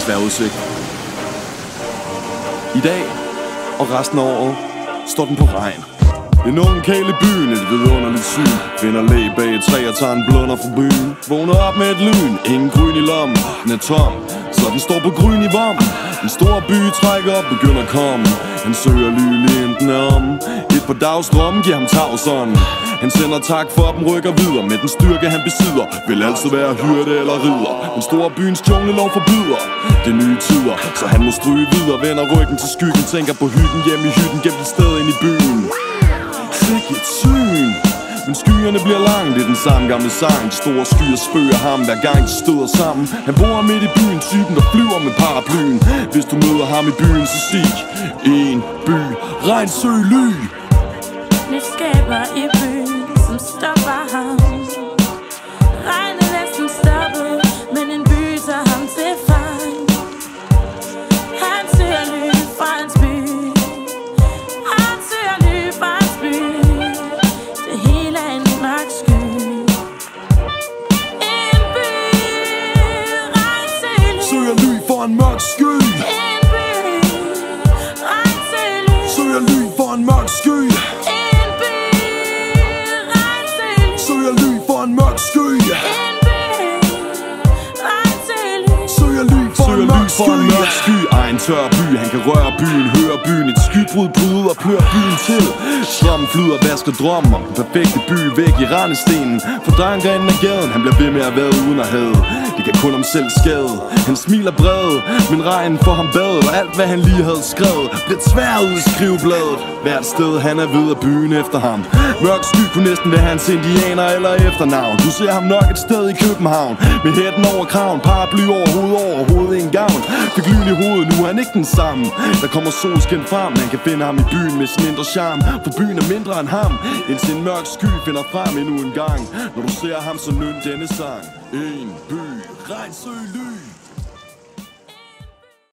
vejrudsigt. I dag og resten af året står den på regn. En ung kæl i byen, et vidunderligt syn. Finder læ bag et træ og tager en blunder fra byen. Vågner op med et lyn, ingen gryn i lommen. Den er tom, så den står på gryn i vom. En stor by trækker op, begynder at komme. Han søger ly lige inden den er om. Et par dagsdrømme giver ham tavsånd. Han sender tak for dem, rykker videre. Med den styrke han besidder, vil altid være hyrde eller ridder. Den store byens junglelov forbyder det nye tider, så han må stryge videre. Vender ryggen til skyggen, tænker på hyggen. Hjemme i hytten, gemt et sted ind i byen. Sikke et syn. Men skyerne bliver langt, det er den samme gamle sang. De store skyer spøger ham, hver gang de støder sammen. Han bor midt i byen, typen der flyver med paraplyen. Hvis du møder ham i byen, så sig en by, regn, sø, ly. Nyt skaber i byen, som stopper ham. Regnen er næsten stoppet, men en by tager ham til fang. Han søger ly fra hans by. Han søger ly fra hans by. Det hele er en mørk sky. En by, regn, søg, ly. Søger ly for en mørk sky. En by, regn, søg, ly. Søger ly for en mørk sky. Søger ly for en mørk sky. Søger ly for en mørk sky. Egen tør by, han kan røre byen, høre byen. Et skybrud bryder og plør byen til. Strømmen flyder, vasker drømmen om den perfekte by væk i randestenen. Fordranker enden af gaden, han bliver ved med at være uden at have. Det kan kun om selv skade. Han smiler bredt, men regnen får ham badet. Og alt hvad han lige havde skrevet bliver tværet ud i skrivebladet. Hvert sted han er ved at byen efter ham. Mørk sky kunne næsten være hans indianer eller efternavn. Du ser ham nok et sted i København, med hætten over kraven, paraply over hovedet en gavn. Fik lyn i hovedet, nu er han ikke den samme. Der kommer solskin frem, han kan finde ham i byen med sin indre charme. For byen er mindre end ham, indtil en mørk sky finder frem endnu en gang. Når du ser ham, så nyn denne sang. En by, regn, sø, ly.